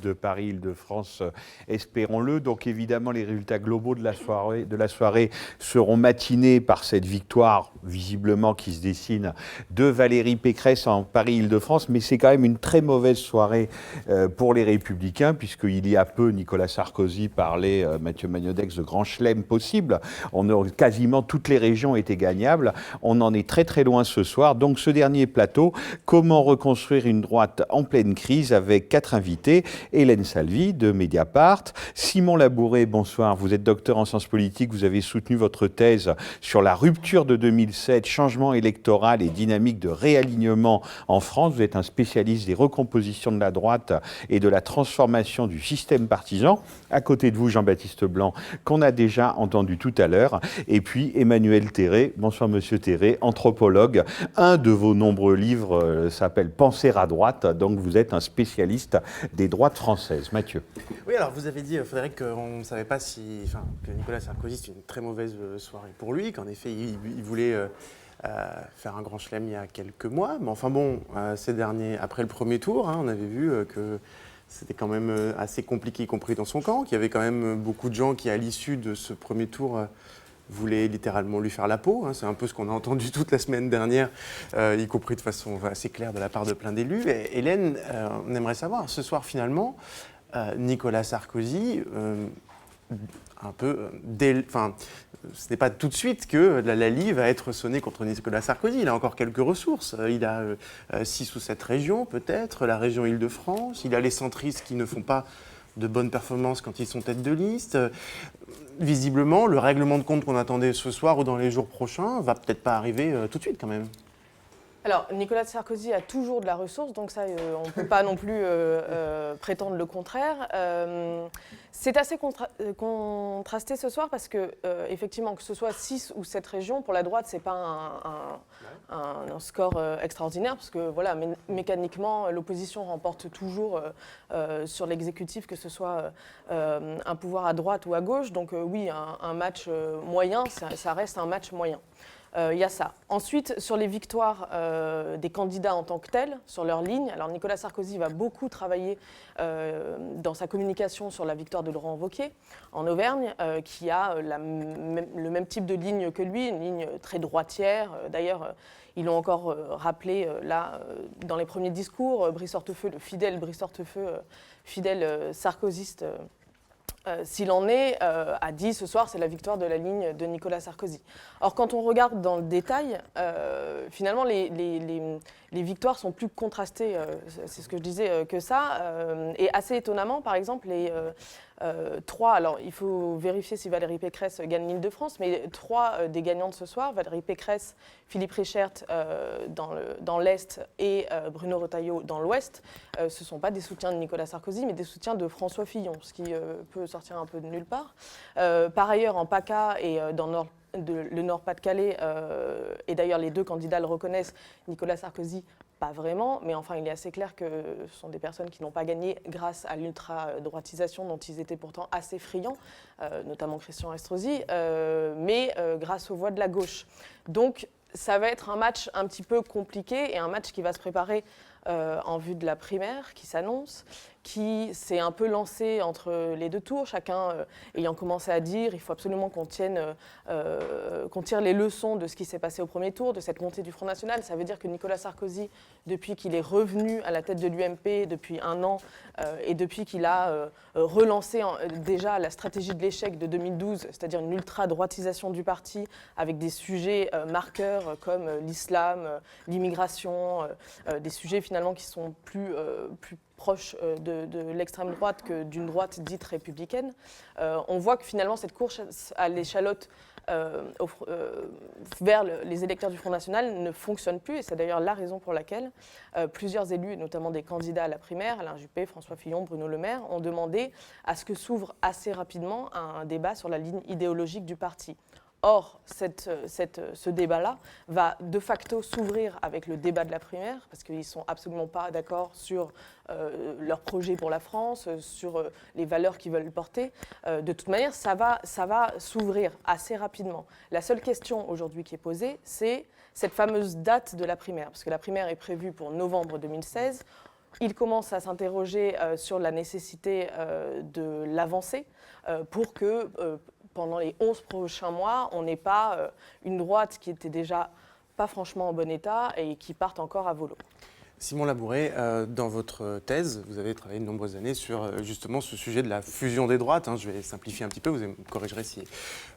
de Paris-Île-de-France, espérons-le. Donc évidemment, les résultats globaux de la soirée seront matinés par cette victoire, visiblement, qui se dessine de Valérie Pécresse en Paris-Île-de-France. Mais c'est quand même une très mauvaise soirée pour les Républicains, puisqu'il y a peu, Nicolas Sarkozy parlait, Mathieu Magnodex, de grand chelem possible. Quasiment toutes les régions étaient gagnables. On en est très très loin ce soir. Donc ce dernier plateau, comment reconstruire une droite en pleine crise, avec 4 invités. Hélène Salvi de Mediapart, Simon Labouré, bonsoir, vous êtes docteur en sciences politiques, vous avez soutenu votre thèse sur la rupture de 2007, changement électoral et dynamique de réalignement en France. Vous êtes un spécialiste des recompositions de la droite et de la transformation du système partisan. À côté de vous, Jean-Baptiste Blanc, qu'on a déjà entendu tout à l'heure. Et puis Emmanuel Terré, bonsoir Monsieur Terré, anthropologue. Un de vos nombreux livres s'appelle Penser à droite, donc vous êtes un spécialiste des droites françaises. Mathieu. Oui, alors vous avez dit, Frédéric, qu'on ne savait pas que Nicolas Sarkozy, c'était une très mauvaise soirée pour lui, qu'en effet, il voulait faire un grand chelem il y a quelques mois. Mais enfin bon, après le premier tour, on avait vu que c'était quand même assez compliqué, y compris dans son camp, qu'il y avait quand même beaucoup de gens qui, à l'issue de ce premier tour, voulaient littéralement lui faire la peau. C'est un peu ce qu'on a entendu toute la semaine dernière, y compris de façon assez claire de la part de plein d'élus. Et Hélène, on aimerait savoir, ce soir finalement, Nicolas Sarkozy, ce n'est pas tout de suite que la Lali va être sonnée contre Nicolas Sarkozy. Il a encore quelques ressources. Il a 6 ou 7 régions peut-être, la région Île-de-France. Il a les centristes qui ne font pas de bonnes performances quand ils sont tête de liste. Visiblement, le règlement de compte qu'on attendait ce soir ou dans les jours prochains va peut-être pas arriver tout de suite quand même. Alors, Nicolas Sarkozy a toujours de la ressource, donc ça, on ne peut pas non plus prétendre le contraire. C'est assez contrasté ce soir parce que, effectivement, que ce soit 6 ou 7 régions, pour la droite, ce n'est pas un score extraordinaire, parce que, voilà, mécaniquement, l'opposition remporte toujours sur l'exécutif, que ce soit un pouvoir à droite ou à gauche. Donc, oui, un match moyen, ça reste un match moyen. Il y a ça. Ensuite, sur les victoires des candidats en tant que tels, sur leur ligne, alors Nicolas Sarkozy va beaucoup travailler dans sa communication sur la victoire de Laurent Wauquiez en Auvergne, qui a le même type de ligne que lui, une ligne très droitière. D'ailleurs, ils l'ont encore rappelé dans les premiers discours. Brice Hortefeux, le fidèle Brice Hortefeux, fidèle sarkozyste, s'il en est, a dit ce soir, c'est la victoire de la ligne de Nicolas Sarkozy. Or, quand on regarde dans le détail, finalement, les victoires sont plus contrastées, c'est ce que je disais, que ça. Et assez étonnamment, par exemple, les 3, alors il faut vérifier si Valérie Pécresse gagne l'Île-de-France, mais 3 des gagnants de ce soir, Valérie Pécresse, Philippe Reichert dans l'Est et Bruno Retailleau dans l'Ouest, ce ne sont pas des soutiens de Nicolas Sarkozy, mais des soutiens de François Fillon, ce qui peut sortir un peu de nulle part. Par ailleurs, en PACA et dans le Nord-Pas-de-Calais, et d'ailleurs les 2 candidats le reconnaissent, Nicolas Sarkozy, pas vraiment, mais enfin il est assez clair que ce sont des personnes qui n'ont pas gagné grâce à l'ultra-droitisation dont ils étaient pourtant assez friands, notamment Christian Estrosi, mais grâce aux voix de la gauche. Donc ça va être un match un petit peu compliqué et un match qui va se préparer en vue de la primaire qui s'annonce, qui s'est un peu lancé entre les 2 tours, chacun ayant commencé à dire il faut absolument qu'on tire les leçons de ce qui s'est passé au premier tour, de cette montée du Front National. Ça veut dire que Nicolas Sarkozy, depuis qu'il est revenu à la tête de l'UMP depuis 1 an et depuis qu'il a relancé déjà la stratégie de l'échec de 2012, c'est-à-dire une ultra-droitisation du parti avec des sujets marqueurs comme l'islam, l'immigration, des sujets finalement qui sont plus proche de l'extrême droite que d'une droite dite républicaine. On voit que finalement cette course à l'échalote vers les électeurs du Front National ne fonctionne plus, et c'est d'ailleurs la raison pour laquelle plusieurs élus, notamment des candidats à la primaire, Alain Juppé, François Fillon, Bruno Le Maire, ont demandé à ce que s'ouvre assez rapidement un débat sur la ligne idéologique du parti. Or, ce débat-là va de facto s'ouvrir avec le débat de la primaire, parce qu'ils ne sont absolument pas d'accord sur leur projet pour la France, sur les valeurs qu'ils veulent porter. De toute manière, ça va s'ouvrir assez rapidement. La seule question aujourd'hui qui est posée, c'est cette fameuse date de la primaire, parce que la primaire est prévue pour novembre 2016. il commence à s'interroger sur la nécessité de l'avancer pour que pendant les 11 prochains mois, on n'ait pas une droite qui était déjà pas franchement en bon état et qui parte encore à volo. Simon Labouret, dans votre thèse, vous avez travaillé de nombreuses années sur justement ce sujet de la fusion des droites. Je vais simplifier un petit peu, vous me corrigerez si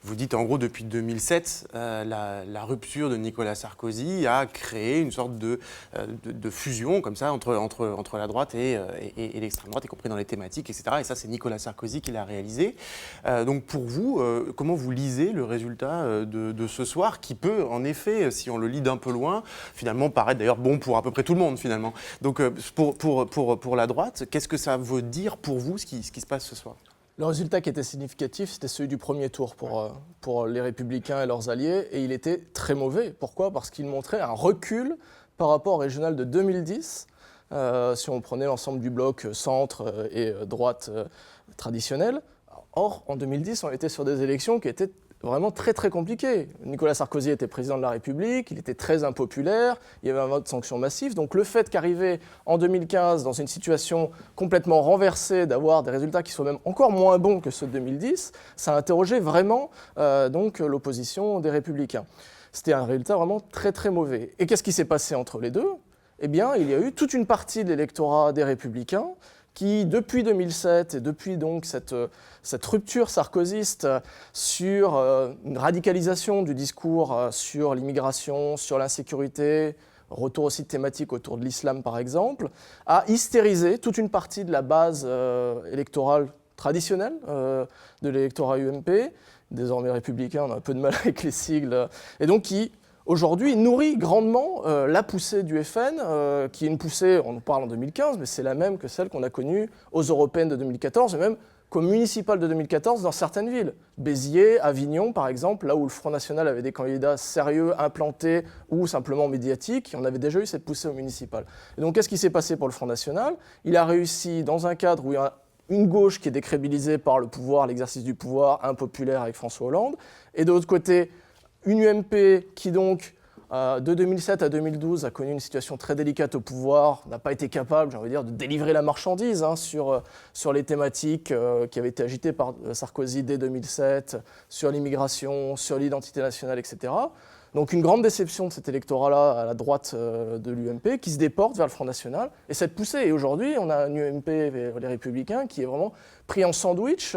vous dites en gros depuis 2007, la rupture de Nicolas Sarkozy a créé une sorte de fusion comme ça entre la droite et l'extrême droite, y compris dans les thématiques, etc. Et ça, c'est Nicolas Sarkozy qui l'a réalisé. Donc pour vous, comment vous lisez le résultat de ce soir qui peut, en effet, si on le lit d'un peu loin, finalement paraître d'ailleurs bon pour à peu près tout le monde finalement. Donc pour la droite, qu'est-ce que ça veut dire pour vous ce qui se passe ce soir ? Le résultat qui était significatif, c'était celui du premier tour pour les Républicains et leurs alliés, et il était très mauvais. Pourquoi ? Parce qu'il montrait un recul par rapport au régional de 2010, si on prenait l'ensemble du bloc centre et droite traditionnelle. Or, en 2010, on était sur des élections qui étaient vraiment très très compliqué. Nicolas Sarkozy était président de la République, il était très impopulaire, il y avait un vote de sanction massif. Donc le fait qu'arriver en 2015 dans une situation complètement renversée, d'avoir des résultats qui soient même encore moins bons que ceux de 2010, ça a interrogé vraiment donc l'opposition des Républicains. C'était un résultat vraiment très très mauvais. Et qu'est-ce qui s'est passé entre les deux ? Eh bien, il y a eu toute une partie de l'électorat des Républicains qui, depuis 2007 et depuis donc cette rupture sarkozyste sur une radicalisation du discours sur l'immigration, sur l'insécurité, retour aussi de thématiques autour de l'islam par exemple, a hystérisé toute une partie de la base électorale traditionnelle de l'électorat UMP, désormais républicain, on a un peu de mal avec les sigles, et donc qui aujourd'hui nourrit grandement la poussée du FN, qui est une poussée, on en parle en 2015, mais c'est la même que celle qu'on a connue aux européennes de 2014, et même qu'aux municipales de 2014 dans certaines villes. Béziers, Avignon par exemple, là où le Front National avait des candidats sérieux, implantés ou simplement médiatiques, on avait déjà eu cette poussée aux municipales. Et donc qu'est-ce qui s'est passé pour le Front National ? Il a réussi, dans un cadre où il y a une gauche qui est décrédibilisée par le pouvoir, l'exercice du pouvoir, impopulaire avec François Hollande, et de l'autre côté, une UMP qui donc, de 2007 à 2012, a connu une situation très délicate au pouvoir, n'a pas été capable, j'ai envie de dire, de délivrer la marchandise sur les thématiques qui avaient été agitées par Sarkozy dès 2007, sur l'immigration, sur l'identité nationale, etc. Donc une grande déception de cet électorat-là à la droite de l'UMP qui se déporte vers le Front National. Et cette poussée, et aujourd'hui, on a une UMP vers les Républicains qui est vraiment pris en sandwich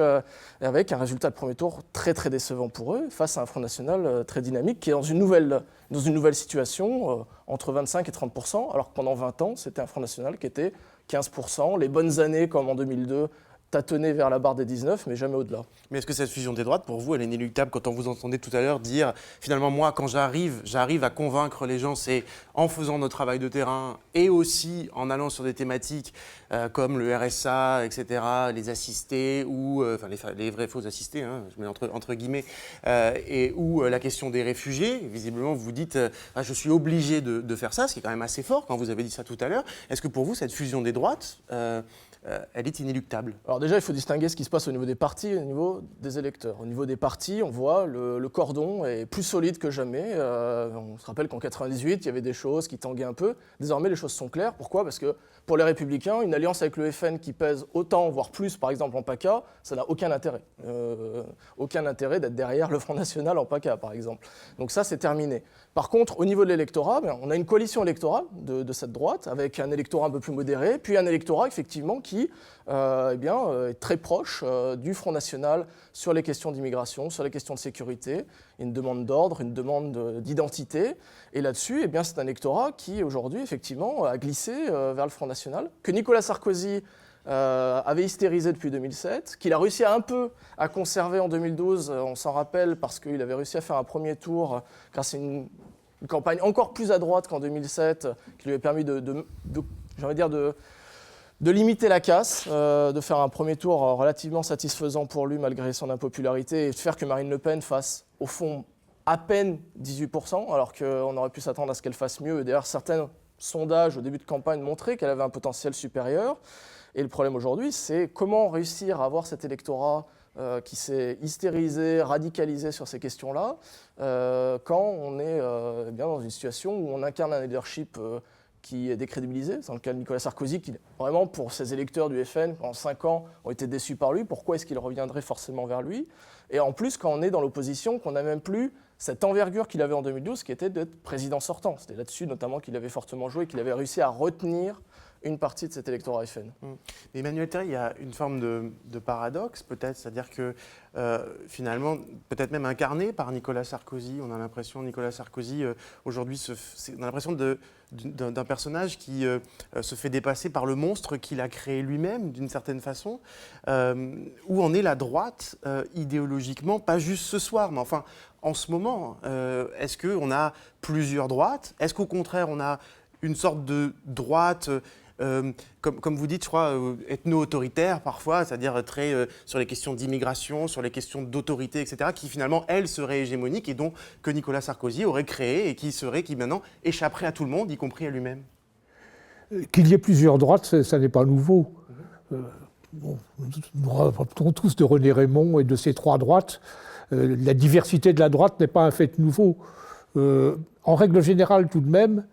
avec un résultat de premier tour très très décevant pour eux face à un Front National très dynamique qui est dans une nouvelle situation entre 25 et 30%, alors que pendant 20 ans, c'était un Front National qui était 15%. Les bonnes années comme en 2002, tâtonner vers la barre des 19, mais jamais au-delà. Mais est-ce que cette fusion des droites, pour vous, elle est inéluctable quand on vous entendait tout à l'heure dire finalement, moi, quand j'arrive à convaincre les gens, c'est en faisant notre travail de terrain et aussi en allant sur des thématiques comme le RSA, etc., les assistés ou les vrais faux assistés, je mets entre guillemets, ou la question des réfugiés. Visiblement, vous dites je suis obligé de faire ça, ce qui est quand même assez fort quand vous avez dit ça tout à l'heure. Est-ce que pour vous, cette fusion des droites, elle est inéluctable? Alors déjà, il faut distinguer ce qui se passe au niveau des partis et au niveau des électeurs. Au niveau des partis, on voit le cordon est plus solide que jamais. On se rappelle qu'en 98, il y avait des choses qui tanguaient un peu. Désormais, les choses sont claires. Pourquoi ? Parce que pour les Républicains, une alliance avec le FN qui pèse autant, voire plus, par exemple en PACA, ça n'a aucun intérêt. Aucun intérêt d'être derrière le Front National en PACA, par exemple. Donc ça, c'est terminé. Par contre, au niveau de l'électorat, on a une coalition électorale de cette droite, avec un électorat un peu plus modéré, puis un électorat, effectivement, qui est très proche du Front National sur les questions d'immigration, sur les questions de sécurité, une demande d'ordre, une demande d'identité. Et là-dessus, c'est un électorat qui, aujourd'hui, effectivement, a glissé vers le Front National, que Nicolas Sarkozy avait hystérisé depuis 2007, qu'il a réussi un peu à conserver en 2012, on s'en rappelle, parce qu'il avait réussi à faire un premier tour grâce à une campagne encore plus à droite qu'en 2007, qui lui a permis de limiter la casse, de faire un premier tour relativement satisfaisant pour lui malgré son impopularité et de faire que Marine Le Pen fasse au fond à peine 18%, alors qu'on aurait pu s'attendre à ce qu'elle fasse mieux. Et d'ailleurs, certains sondages au début de campagne montraient qu'elle avait un potentiel supérieur. Et le problème aujourd'hui, c'est comment réussir à avoir cet électorat qui s'est hystérisé, radicalisé sur ces questions-là, quand on est dans une situation où on incarne un leadership qui est décrédibilisé. C'est dans le cas de Nicolas Sarkozy, qui vraiment, pour ses électeurs du FN, pendant 5 ans, ont été déçus par lui. Pourquoi est-ce qu'il reviendrait forcément vers lui? Et en plus, quand on est dans l'opposition, qu'on n'a même plus cette envergure qu'il avait en 2012, qui était d'être président sortant. C'était là-dessus notamment qu'il avait fortement joué, qu'il avait réussi à retenir une partie de cet électorat FN. Emmanuel Terry, il y a une forme de paradoxe peut-être, c'est-à-dire que finalement, peut-être même incarné par Nicolas Sarkozy, on a l'impression, Nicolas Sarkozy, aujourd'hui, on a l'impression d'un personnage qui se fait dépasser par le monstre qu'il a créé lui-même, d'une certaine façon. Où en est la droite, idéologiquement, pas juste ce soir, mais enfin, en ce moment, est-ce qu'on a plusieurs droites? Est-ce qu'au contraire, on a une sorte de droite comme vous dites, je crois, ethno-autoritaire parfois, c'est-à-dire très sur les questions d'immigration, sur les questions d'autorité, etc., qui finalement, elle, serait hégémonique et donc que Nicolas Sarkozy aurait créé et qui maintenant échapperait à tout le monde, y compris à lui-même. Qu'il y ait plusieurs droites, ça n'est pas nouveau. Bon, nous rappelons tous de René Raymond et de ces 3 droites. La diversité de la droite n'est pas un fait nouveau. En règle générale, tout de même,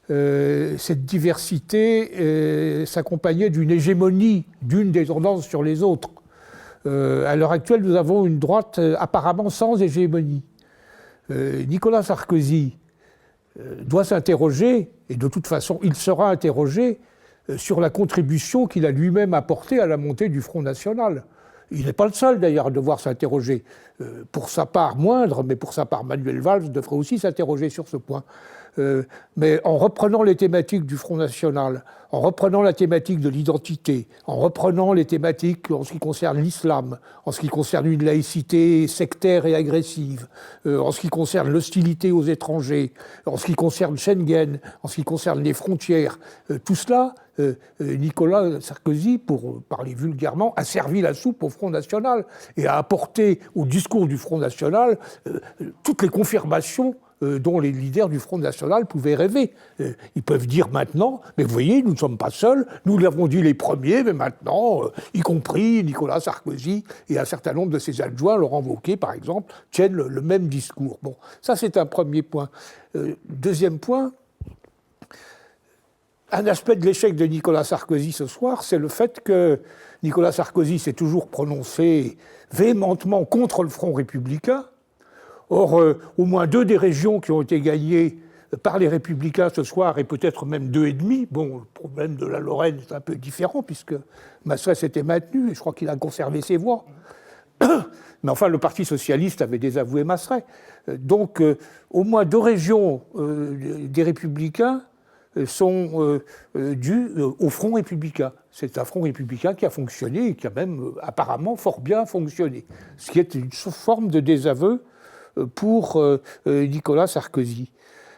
cette diversité s'accompagnait d'une hégémonie d'une des tendances sur les autres. À l'heure actuelle, nous avons une droite apparemment sans hégémonie. Nicolas Sarkozy doit s'interroger, et de toute façon il sera interrogé, sur la contribution qu'il a lui-même apportée à la montée du Front National. Il n'est pas le seul d'ailleurs à devoir s'interroger. Pour sa part moindre, mais pour sa part Manuel Valls devrait aussi s'interroger sur ce point. Mais en reprenant les thématiques du Front National, en reprenant la thématique de l'identité, en reprenant les thématiques en ce qui concerne l'islam, en ce qui concerne une laïcité sectaire et agressive, en ce qui concerne l'hostilité aux étrangers, en ce qui concerne Schengen, en ce qui concerne les frontières, tout cela, Nicolas Sarkozy, pour parler vulgairement, a servi la soupe au Front National et a apporté au discours du Front National toutes les confirmations dont les leaders du Front National pouvaient rêver. Ils peuvent dire maintenant, mais vous voyez, nous ne sommes pas seuls, nous l'avons dit les premiers, mais maintenant, y compris Nicolas Sarkozy et un certain nombre de ses adjoints, Laurent Wauquiez par exemple, tiennent le même discours. Bon, ça c'est un premier point. Deuxième point, un aspect de l'échec de Nicolas Sarkozy ce soir, c'est le fait que Nicolas Sarkozy s'est toujours prononcé véhémentement contre le Front républicain. Or, au moins 2 des régions qui ont été gagnées par les Républicains ce soir, et peut-être même 2,5, bon, le problème de la Lorraine est un peu différent, puisque Masseret s'était maintenu, et je crois qu'il a conservé ses voix. Mais enfin, le Parti socialiste avait désavoué Masseret. Donc, au moins 2 régions des Républicains sont dues au Front républicain. C'est un Front républicain qui a fonctionné, et qui a même apparemment fort bien fonctionné. Ce qui est une forme de désaveu pour Nicolas Sarkozy.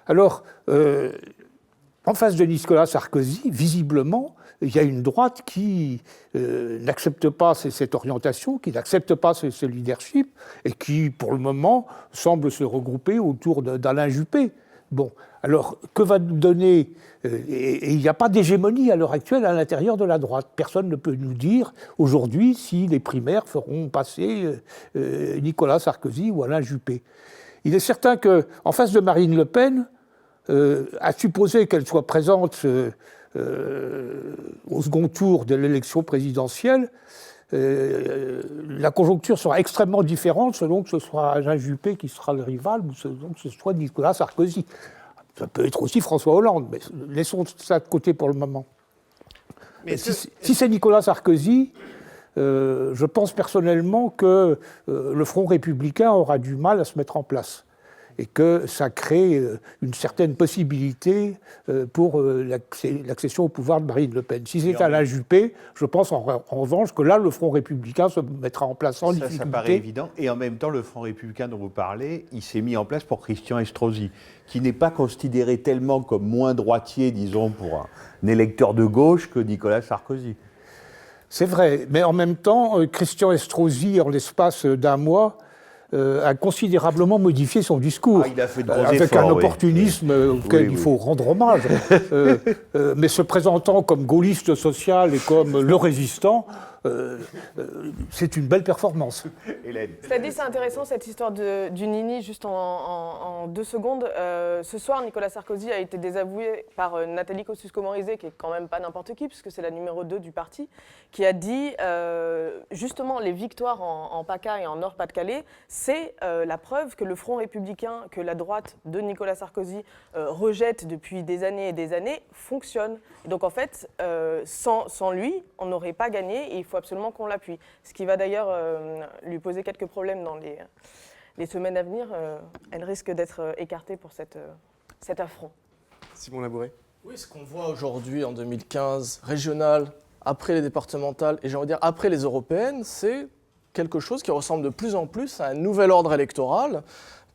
Alors, en face de Nicolas Sarkozy, visiblement, il y a une droite qui n'accepte pas cette orientation, qui n'accepte pas ce leadership, et qui, pour le moment, semble se regrouper autour d'Alain Juppé. Bon, alors, que va nous donner... Et il n'y a pas d'hégémonie à l'heure actuelle à l'intérieur de la droite. Personne ne peut nous dire aujourd'hui si les primaires feront passer Nicolas Sarkozy ou Alain Juppé. Il est certain qu'en face de Marine Le Pen, à supposer qu'elle soit présente au second tour de l'élection présidentielle, la conjoncture sera extrêmement différente selon que ce soit Alain Juppé qui sera le rival ou selon que ce soit Nicolas Sarkozy. Ça peut être aussi François Hollande, mais laissons ça de côté pour le moment. Mais si c'est Nicolas Sarkozy, je pense personnellement que le Front républicain aura du mal à se mettre en place et que ça crée une certaine possibilité pour l'accession au pouvoir de Marine Le Pen. Si c'est Alain Juppé, je pense en revanche que là, le Front républicain se mettra en place sans difficulté. Ça paraît évident. Et en même temps, le Front républicain dont vous parlez, il s'est mis en place pour Christian Estrosi, qui n'est pas considéré tellement comme moins droitier, disons, pour un électeur de gauche que Nicolas Sarkozy. C'est vrai, mais en même temps, Christian Estrosi, en l'espace d'un mois, a considérablement modifié son discours. Il a fait de gros avec efforts, un opportunisme auquel il faut rendre hommage. Mais se présentant comme gaulliste social et comme le résistant, c'est une belle performance. Hélène. Cela dit, c'est intéressant cette histoire du Nini, juste en 2 secondes. Ce soir, Nicolas Sarkozy a été désavoué par Nathalie Kosciusko-Morizet, qui est quand même pas n'importe qui, puisque c'est la numéro 2 du parti, qui a dit justement les victoires en PACA et en Nord-Pas-de-Calais, c'est la preuve que le Front républicain, que la droite de Nicolas Sarkozy rejette depuis des années et des années, fonctionne. Et donc en fait, sans lui, on n'aurait pas gagné et il faut absolument qu'on l'appuie. Ce qui va d'ailleurs lui poser quelques problèmes dans les semaines à venir. Elle risque d'être écartée pour cet affront. Simon Labouret. Oui, ce qu'on voit aujourd'hui en 2015, régional, après les départementales et j'ai envie de dire après les européennes, c'est quelque chose qui ressemble de plus en plus à un nouvel ordre électoral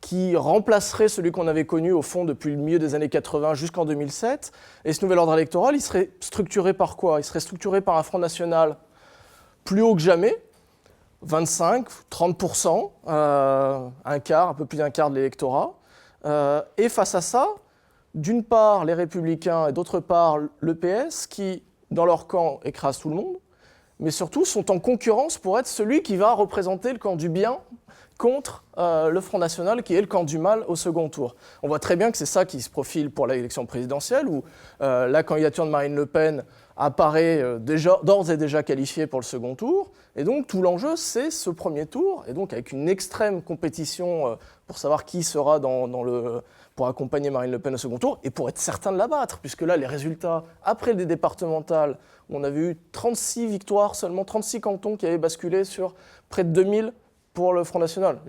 qui remplacerait celui qu'on avait connu au fond depuis le milieu des années 80 jusqu'en 2007. Et ce nouvel ordre électoral, il serait structuré par quoi ? Il serait structuré par un Front National plus haut que jamais, 25, 30%, un quart, un peu plus d'un quart de l'électorat. Et face à ça, d'une part les Républicains et d'autre part le PS qui, dans leur camp, écrasent tout le monde, mais surtout sont en concurrence pour être celui qui va représenter le camp du bien contre le Front National qui est le camp du mal au second tour. On voit très bien que c'est ça qui se profile pour l'élection présidentielle où la candidature de Marine Le Pen apparaît d'ores et déjà qualifiée pour le second tour. Et donc tout l'enjeu, c'est ce premier tour, et donc avec une extrême compétition pour savoir qui sera pour accompagner Marine Le Pen au second tour, et pour être certain de la battre, puisque là, les résultats, après les départementales, on avait eu 36 victoires, seulement 36 cantons qui avaient basculé sur près de 2000 pour le Front National.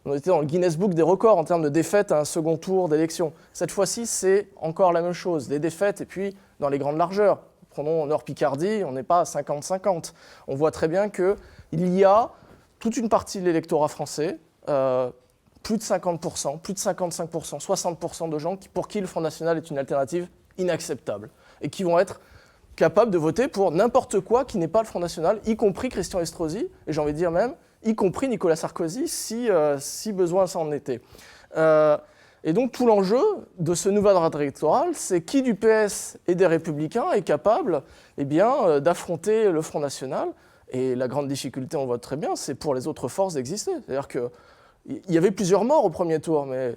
On était dans le Guinness Book des records en termes de défaites à un second tour d'élection. Cette fois-ci, c'est encore la même chose, des défaites, et puis dans les grandes largeurs. Prenons Nord-Picardie, on n'est pas à 50-50. On voit très bien qu'il y a toute une partie de l'électorat français, plus de 50%, plus de 55%, 60% de gens pour qui le Front National est une alternative inacceptable et qui vont être capables de voter pour n'importe quoi qui n'est pas le Front National, y compris Christian Estrosi, et j'ai envie de dire même, y compris Nicolas Sarkozy, si besoin s'en était. Et donc tout l'enjeu de ce nouvel ordre électoral, c'est qui du PS et des Républicains est capable d'affronter le Front National. Et la grande difficulté, on voit très bien, c'est pour les autres forces d'exister. C'est-à-dire qu'il y avait plusieurs morts au premier tour, mais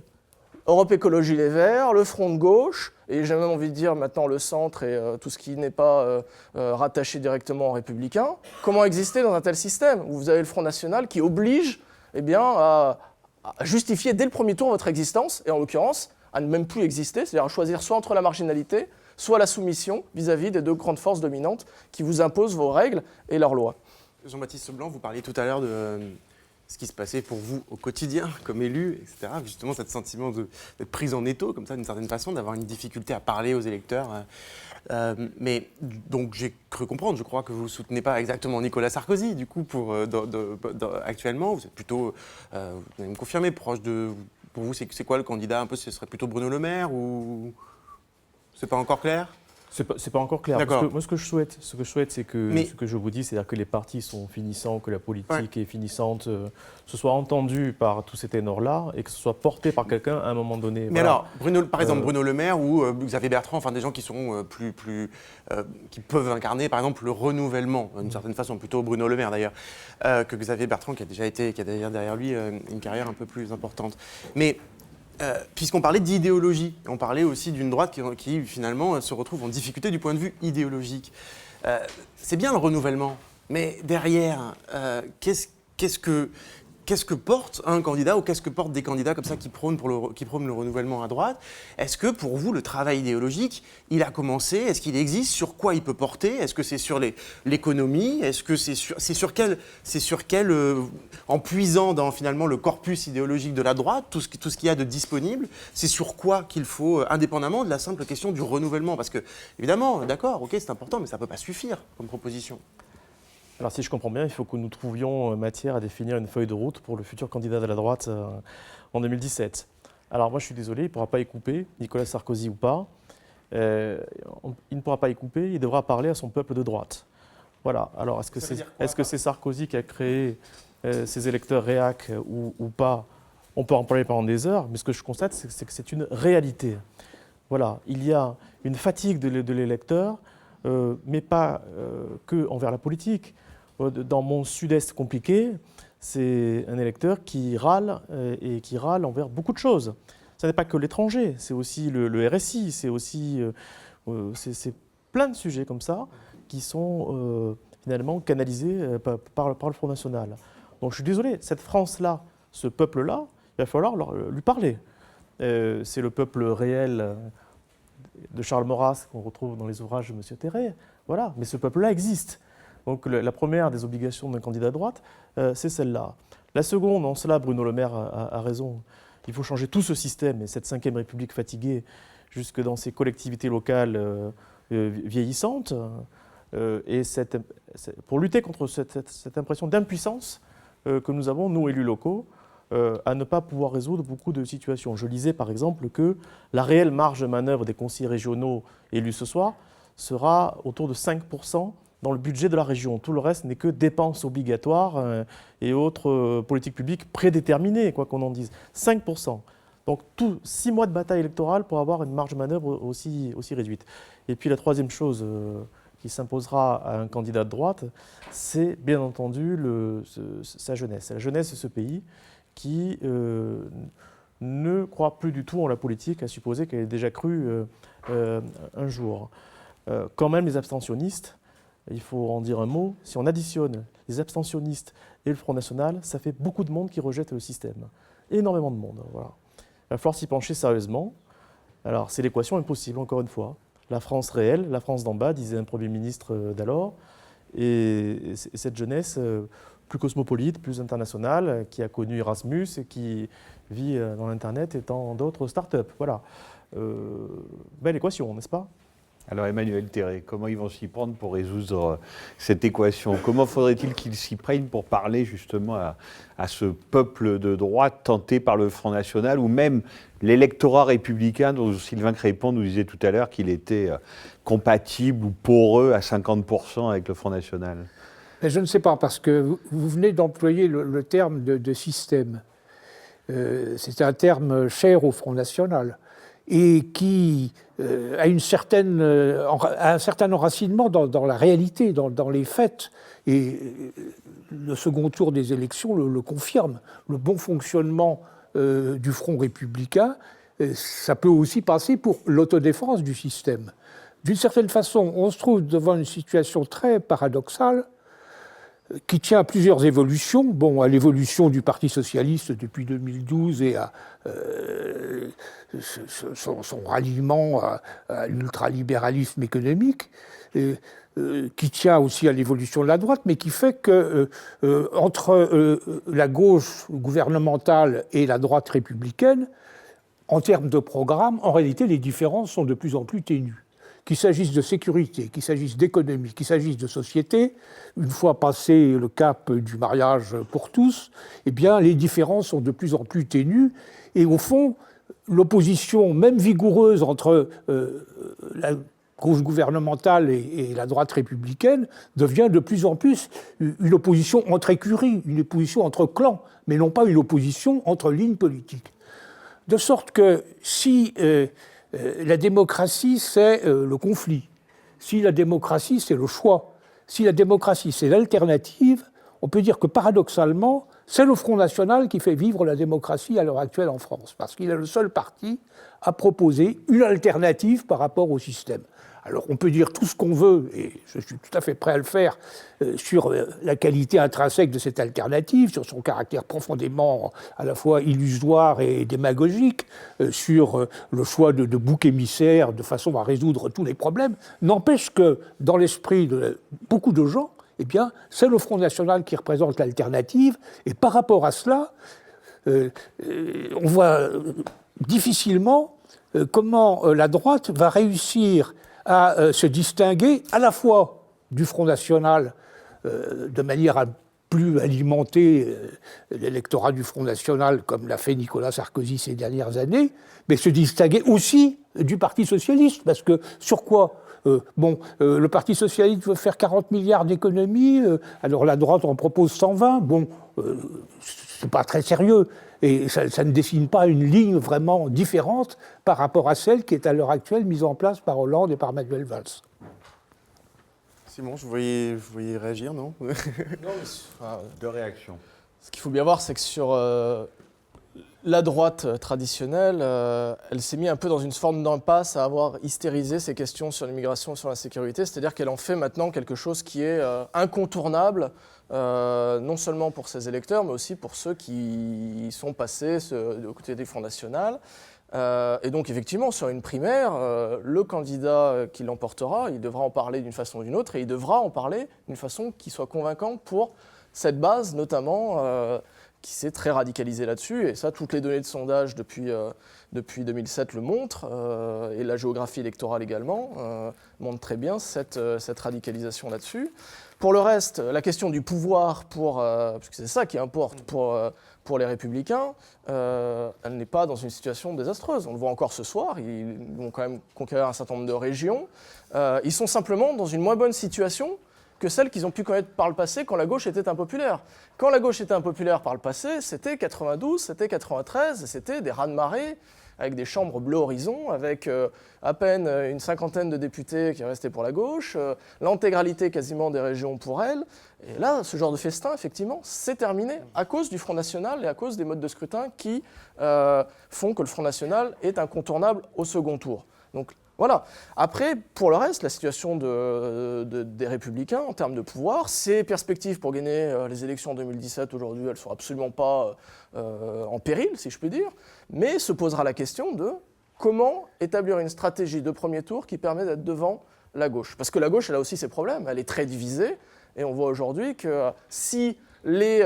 Europe Écologie Les Verts, le Front de gauche, et j'ai même envie de dire maintenant le centre et tout ce qui n'est pas rattaché directement aux Républicains. Comment exister dans un tel système où vous avez le Front National qui oblige à justifier dès le premier tour votre existence, et en l'occurrence, à ne même plus exister, c'est-à-dire à choisir soit entre la marginalité, soit la soumission vis-à-vis des deux grandes forces dominantes qui vous imposent vos règles et leurs lois. Jean-Baptiste Seblanc, vous parliez tout à l'heure de ce qui se passait pour vous au quotidien, comme élu, etc. Justement, ce sentiment d'être pris en étau, comme ça, d'une certaine façon, d'avoir une difficulté à parler aux électeurs. Mais donc, j'ai cru comprendre, je crois que vous ne soutenez pas exactement Nicolas Sarkozy, du coup, actuellement. Vous êtes plutôt, vous allez me confirmer, proche de... Pour vous, c'est quoi le candidat un peu, ce serait plutôt Bruno Le Maire ou... C'est pas encore clair ? C'est pas encore clair. Parce que moi, ce que je souhaite, c'est que Mais... ce que je vous dis, c'est-à-dire que les partis sont finissants, que la politique est finissante, ce soit entendu par tous ces ténors-là et que ce soit porté par quelqu'un à un moment donné. Mais voilà. alors, par exemple, Bruno Le Maire ou Xavier Bertrand, enfin des gens qui sont qui peuvent incarner, par exemple, le renouvellement, d'une certaine façon, plutôt Bruno Le Maire d'ailleurs, que Xavier Bertrand, qui a d'ailleurs derrière lui une carrière un peu plus importante. Mais puisqu'on parlait d'idéologie, on parlait aussi d'une droite qui finalement se retrouve en difficulté du point de vue idéologique. C'est bien le renouvellement, mais derrière, qu'est-ce que porte un candidat ou qu'est-ce que portent des candidats comme ça qui prônent le renouvellement à droite ? Est-ce que pour vous, le travail idéologique, il a commencé ? Est-ce qu'il existe ? Sur quoi il peut porter ? Est-ce que c'est sur l'économie ? Est-ce que c'est sur quel en puisant dans finalement le corpus idéologique de la droite, tout ce qu'il y a de disponible, c'est sur quoi qu'il faut, indépendamment de la simple question du renouvellement ? Parce que, évidemment, d'accord, ok, c'est important, mais ça ne peut pas suffire comme proposition. Alors si je comprends bien, il faut que nous trouvions matière à définir une feuille de route pour le futur candidat de la droite en 2017. Alors moi je suis désolé, il ne pourra pas y couper, Nicolas Sarkozy ou pas. Il ne pourra pas y couper, il devra parler à son peuple de droite. Voilà, alors est-ce que c'est Sarkozy qui a créé ses électeurs réac ou pas ? On peut en parler pendant des heures, mais ce que je constate, c'est que c'est une réalité. Voilà, il y a une fatigue de l'électeur mais pas que envers la politique. Dans mon sud-est compliqué, c'est un électeur qui râle et qui râle envers beaucoup de choses. Ce n'est pas que l'étranger, c'est aussi le RSI, c'est aussi c'est plein de sujets comme ça qui sont finalement canalisés par le Front National. Donc je suis désolé, cette France-là, ce peuple-là, il va falloir lui parler. C'est le peuple réel de Charles Maurras qu'on retrouve dans les ouvrages de M. Terret. Voilà, mais ce peuple-là existe. Donc la première des obligations d'un candidat à droite, c'est celle-là. La seconde, en cela, Bruno Le Maire a raison. Il faut changer tout ce système et cette Ve République fatiguée jusque dans ces collectivités locales vieillissantes. Et pour lutter contre cette impression d'impuissance que nous avons, nous, élus locaux, à ne pas pouvoir résoudre beaucoup de situations. Je lisais par exemple que la réelle marge de manœuvre des conseillers régionaux élus ce soir sera autour de 5% dans le budget de la région. Tout le reste n'est que dépenses obligatoires et autres politiques publiques prédéterminées, quoi qu'on en dise. 5%. Donc 6 mois de bataille électorale pour avoir une marge de manœuvre aussi réduite. Et puis la troisième chose qui s'imposera à un candidat de droite, c'est bien entendu sa jeunesse. C'est la jeunesse de ce pays qui ne croit plus du tout en la politique, à supposer qu'elle ait déjà cru un jour. Quand même, les abstentionnistes, il faut en dire un mot, si on additionne les abstentionnistes et le Front National, ça fait beaucoup de monde qui rejette le système. Énormément de monde. Voilà. Il va falloir s'y pencher sérieusement. Alors, c'est l'équation impossible, encore une fois. La France réelle, la France d'en bas, disait un Premier ministre d'alors. Et cette jeunesse plus cosmopolite, plus internationale, qui a connu Erasmus et qui vit dans l'Internet et dans d'autres startups. Voilà. Belle équation, n'est-ce pas ? Alors Emmanuel Terret, comment ils vont s'y prendre pour résoudre cette équation ? Comment faudrait-il qu'ils s'y prennent pour parler justement à ce peuple de droite tenté par le Front National ou même l'électorat républicain dont Sylvain Crépon nous disait tout à l'heure qu'il était compatible ou poreux à 50% avec le Front National ? Je ne sais pas, parce que vous venez d'employer le terme de système. C'est un terme cher au Front National et qui a un certain enracinement dans la réalité, dans les faits. Et le second tour des élections le confirme. Le bon fonctionnement du Front républicain, ça peut aussi passer pour l'autodéfense du système. D'une certaine façon, on se trouve devant une situation très paradoxale qui tient à plusieurs évolutions. Bon, à l'évolution du Parti socialiste depuis 2012 et à son ralliement à l'ultralibéralisme économique, qui tient aussi à l'évolution de la droite, mais qui fait que entre la gauche gouvernementale et la droite républicaine, en termes de programme, en réalité, les différences sont de plus en plus ténues. Qu'il s'agisse de sécurité, qu'il s'agisse d'économie, qu'il s'agisse de société, une fois passé le cap du mariage pour tous, eh bien, les différences sont de plus en plus ténues. Et au fond, l'opposition, même vigoureuse, entre la gauche gouvernementale et la droite républicaine, devient de plus en plus une opposition entre écuries, une opposition entre clans, mais non pas une opposition entre lignes politiques. De sorte que si la démocratie, c'est le conflit. Si la démocratie, c'est le choix. Si la démocratie, c'est l'alternative, on peut dire que paradoxalement, c'est le Front National qui fait vivre la démocratie à l'heure actuelle en France, parce qu'il est le seul parti à proposer une alternative par rapport au système. Alors on peut dire tout ce qu'on veut, et je suis tout à fait prêt à le faire, sur la qualité intrinsèque de cette alternative, sur son caractère profondément à la fois illusoire et démagogique, sur le choix de bouc émissaire de façon à résoudre tous les problèmes. N'empêche que dans l'esprit de beaucoup de gens, eh bien, c'est le Front National qui représente l'alternative, et par rapport à cela, on voit difficilement comment la droite va réussir à se distinguer à la fois du Front National de manière à plus alimenter l'électorat du Front National comme l'a fait Nicolas Sarkozy ces dernières années, mais se distinguer aussi du Parti socialiste, parce que sur quoi le Parti socialiste veut faire 40 milliards d'économies, alors la droite en propose 120, c'est pas très sérieux. Et ça ne dessine pas une ligne vraiment différente par rapport à celle qui est à l'heure actuelle mise en place par Hollande et par Manuel Valls. Simon, je voyais réagir, non? Deux réactions. Ce qu'il faut bien voir, c'est que sur la droite traditionnelle, elle s'est mise un peu dans une forme d'impasse à avoir hystérisé ces questions sur l'immigration et sur la sécurité, c'est-à-dire qu'elle en fait maintenant quelque chose qui est incontournable, non seulement pour ses électeurs, mais aussi pour ceux qui sont passés du côté du Front National. Et donc effectivement, sur une primaire, le candidat qui l'emportera, il devra en parler d'une façon ou d'une autre, et il devra en parler d'une façon qui soit convaincante pour cette base, notamment, qui s'est très radicalisée là-dessus. Et ça, toutes les données de sondage depuis 2007 le montrent, et la géographie électorale également montre très bien cette radicalisation là-dessus. Pour le reste, la question du pouvoir, parce que c'est ça qui importe pour les Républicains, elle n'est pas dans une situation désastreuse. On le voit encore ce soir, ils vont quand même conquérir un certain nombre de régions. Ils sont simplement dans une moins bonne situation que celle qu'ils ont pu connaître par le passé quand la gauche était impopulaire. Quand la gauche était impopulaire par le passé, c'était 92, c'était 93, c'était des raz-de-marée avec des chambres bleu horizon, avec à peine une cinquantaine de députés qui restaient pour la gauche, l'intégralité quasiment des régions pour elle. Et là, ce genre de festin, effectivement, c'est terminé à cause du Front National et à cause des modes de scrutin qui font que le Front National est incontournable au second tour. Donc voilà. Après, pour le reste, la situation des Républicains en termes de pouvoir, ces perspectives pour gagner les élections en 2017 aujourd'hui, elles ne sont absolument pas en péril, si je puis dire, mais se posera la question de comment établir une stratégie de premier tour qui permet d'être devant la gauche. Parce que la gauche, elle a aussi ses problèmes, elle est très divisée, et on voit aujourd'hui que si les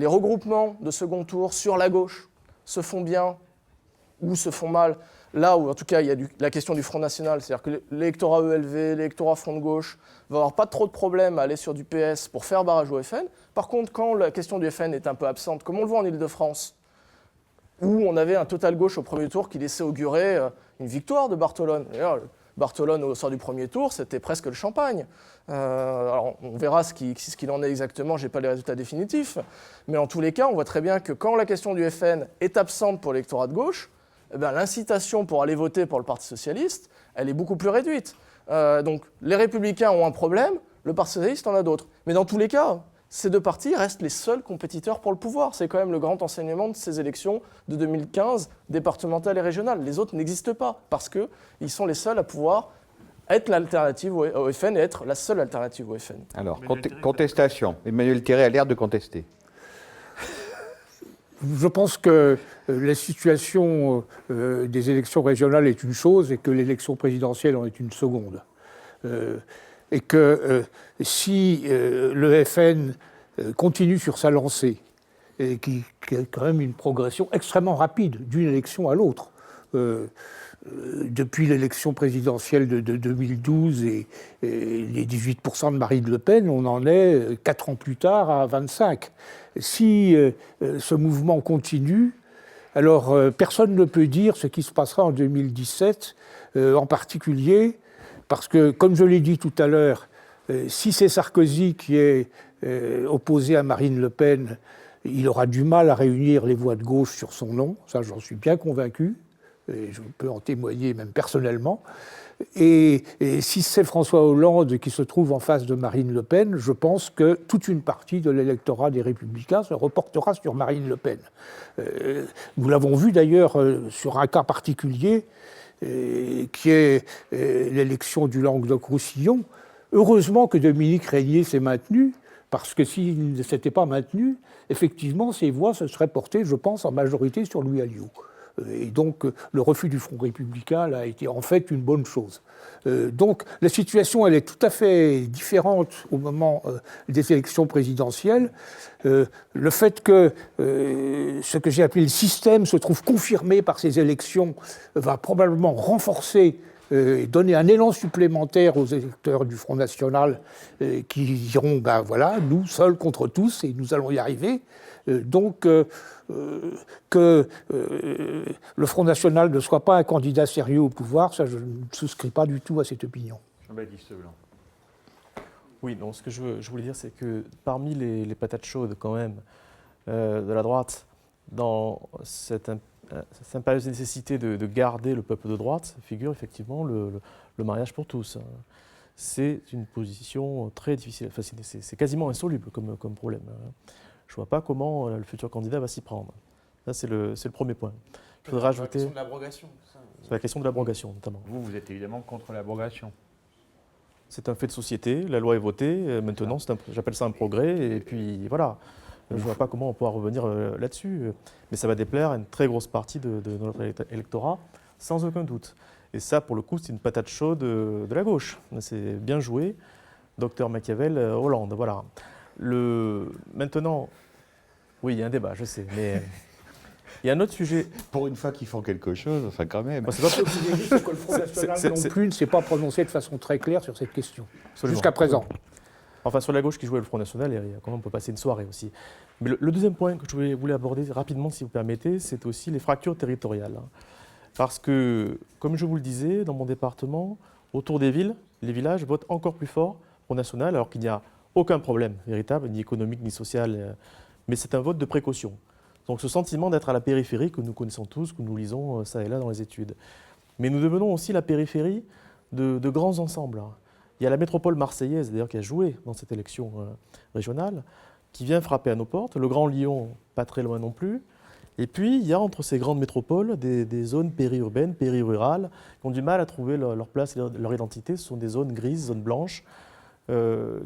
regroupements de second tour sur la gauche se font bien ou se font mal, là où en tout cas il y a la question du Front National, c'est-à-dire que l'électorat ELV, l'électorat Front de gauche va avoir pas trop de problèmes à aller sur du PS pour faire barrage au FN. Par contre, quand la question du FN est un peu absente, comme on le voit en Ile-de-France, où on avait un total gauche au premier tour qui laissait augurer une victoire de Barthelone. D'ailleurs, Barthelone au sort du premier tour, c'était presque le champagne. Alors on verra ce qu'il en est exactement, je n'ai pas les résultats définitifs, mais en tous les cas, on voit très bien que quand la question du FN est absente pour l'électorat de gauche, eh bien, l'incitation pour aller voter pour le Parti socialiste, elle est beaucoup plus réduite. Donc les Républicains ont un problème, le Parti socialiste en a d'autres. Mais dans tous les cas, ces deux partis restent les seuls compétiteurs pour le pouvoir. C'est quand même le grand enseignement de ces élections de 2015, départementales et régionales. Les autres n'existent pas, parce qu'ils sont les seuls à pouvoir être l'alternative au FN et être la seule alternative au FN. Alors, contestation. Emmanuel Théré a l'air de contester. Je pense que la situation des élections régionales est une chose et que l'élection présidentielle en est une seconde. Et que si le FN continue sur sa lancée, et qui a quand même une progression extrêmement rapide d'une élection à l'autre, depuis l'élection présidentielle de 2012 et les 18% de Marine Le Pen, on en est 4 ans plus tard à 25%. Si ce mouvement continue, alors personne ne peut dire ce qui se passera en 2017, en particulier parce que, comme je l'ai dit tout à l'heure, si c'est Sarkozy qui est opposé à Marine Le Pen, il aura du mal à réunir les voix de gauche sur son nom, ça j'en suis bien convaincu, et je peux en témoigner même personnellement. Et si c'est François Hollande qui se trouve en face de Marine Le Pen, je pense que toute une partie de l'électorat des Républicains se reportera sur Marine Le Pen. Nous l'avons vu d'ailleurs sur un cas particulier, qui est l'élection du Languedoc-Roussillon. Heureusement que Dominique Régnier s'est maintenu, parce que s'il ne s'était pas maintenu, effectivement, ses voix se seraient portées, je pense, en majorité sur Louis Alliot. Et donc, le refus du Front républicain là, a été en fait une bonne chose. Donc, la situation, elle est tout à fait différente au moment des élections présidentielles. Le fait que ce que j'ai appelé le système se trouve confirmé par ces élections va probablement renforcer et donner un élan supplémentaire aux électeurs du Front National qui diront, ben voilà, nous seuls contre tous et nous allons y arriver. Donc, que le Front National ne soit pas un candidat sérieux au pouvoir, ça je ne souscris pas du tout à cette opinion. Jean-Baptiste Blanc. Oui, donc ce que je voulais dire, c'est que parmi les patates chaudes quand même de la droite, dans cette impérieuse nécessité de garder le peuple de droite, figure effectivement le mariage pour tous. c'est une position très difficile. Enfin, c'est quasiment insoluble comme problème. Je ne vois pas comment le futur candidat va s'y prendre. Ça, c'est le premier point. Je voudrais Sur la rajouter question de l'abrogation. sur la question de l'abrogation, notamment. Vous êtes évidemment contre l'abrogation. C'est un fait de société, la loi est votée, maintenant j'appelle ça un progrès, et puis voilà. Je ne vois pas comment on pourra revenir là-dessus, mais ça va déplaire à une très grosse partie de notre électorat, sans aucun doute. Et ça, pour le coup, c'est une patate chaude de la gauche. C'est bien joué, docteur Machiavel, Hollande, voilà. Maintenant, oui, il y a un débat, je sais, mais il y a un autre sujet. Pour une fois qu'ils font quelque chose, enfin quand même. Moi, c'est pas Que le Front National non plus ne s'est pas prononcé de façon très claire sur cette question, Absolument. jusqu'à présent. Enfin, sur la gauche qui jouait le Front National, quand même, on peut passer une soirée aussi. Mais le deuxième point que je voulais aborder rapidement, si vous permettez, c'est aussi les fractures territoriales. Parce que, comme je vous le disais, dans mon département, autour des villes, les villages votent encore plus fort Front National, alors qu'il n'y a aucun problème véritable, ni économique, ni social, mais c'est un vote de précaution. Donc ce sentiment d'être à la périphérie que nous connaissons tous, que nous lisons ça et là dans les études. Mais nous devenons aussi la périphérie de grands ensembles. Il y a la métropole marseillaise, d'ailleurs, qui a joué dans cette élection régionale, qui vient frapper à nos portes. Le Grand Lyon, pas très loin non plus. Et puis, il y a entre ces grandes métropoles des zones périurbaines, périrurales, qui ont du mal à trouver leur place et leur identité. Ce sont des zones grises, zones blanches,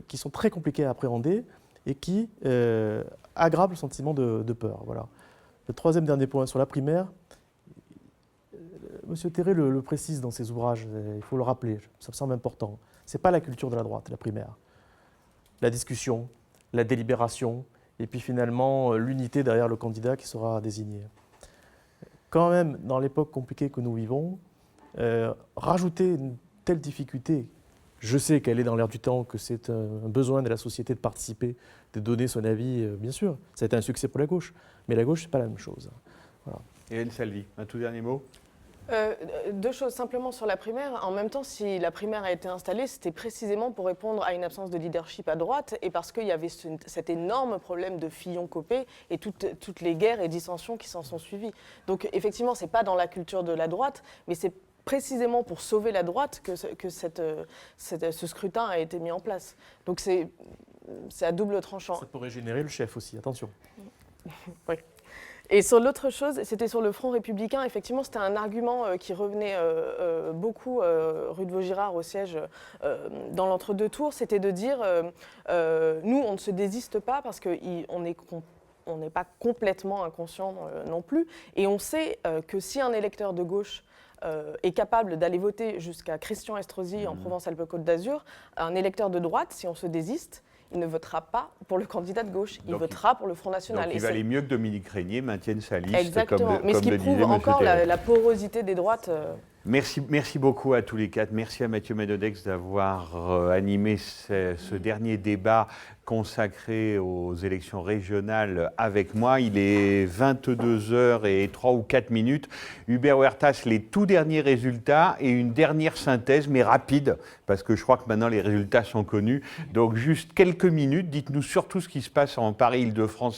qui sont très compliquées à appréhender et qui aggravent le sentiment de peur. Voilà. Le troisième dernier point sur la primaire, M. Terré le précise dans ses ouvrages, il faut le rappeler, ça me semble important. Ce n'est pas la culture de la droite, la primaire. La discussion, la délibération, et puis finalement l'unité derrière le candidat qui sera désigné. Quand même, dans l'époque compliquée que nous vivons, rajouter une telle difficulté, je sais qu'elle est dans l'air du temps, que c'est un besoin de la société de participer, de donner son avis, bien sûr. Ça a été un succès pour la gauche, mais la gauche, ce n'est pas la même chose. Voilà. Hélène Salvi, un tout dernier mot. Deux choses simplement sur la primaire. En même temps, si la primaire a été installée, c'était précisément pour répondre à une absence de leadership à droite et parce qu'il y avait cet énorme problème de Fillon-Copé et toutes les guerres et dissensions qui s'en sont suivies. Donc effectivement, ce n'est pas dans la culture de la droite, mais c'est précisément pour sauver la droite que ce scrutin a été mis en place. Donc c'est à double tranchant. Ça pourrait générer le chef aussi, attention. Oui. Et sur l'autre chose, c'était sur le Front républicain. Effectivement, c'était un argument qui revenait beaucoup rue de Vaugirard au siège dans l'entre-deux tours. C'était de dire, nous, on ne se désiste pas parce qu'on n'est pas complètement inconscient non plus. Et on sait que si un électeur de gauche est capable d'aller voter jusqu'à Christian Estrosi en Provence-Alpes-Côte d'Azur, un électeur de droite, si on se désiste, il ne votera pas pour le candidat de gauche, il votera pour le Front National. Donc il valait mieux que Dominique Régnier maintienne sa liste. Exactement, mais comme ce qui le prouve disait encore M. Terré. la porosité des droites. Merci beaucoup à tous les quatre. Merci à Mathieu Madodex d'avoir animé ce dernier débat consacré aux élections régionales avec moi. Il est 22h et 3 ou 4 minutes. Hubert Huertas, les tout derniers résultats et une dernière synthèse, mais rapide, parce que je crois que maintenant les résultats sont connus. Donc juste quelques minutes. Dites-nous surtout ce qui se passe en Paris-Île-de-France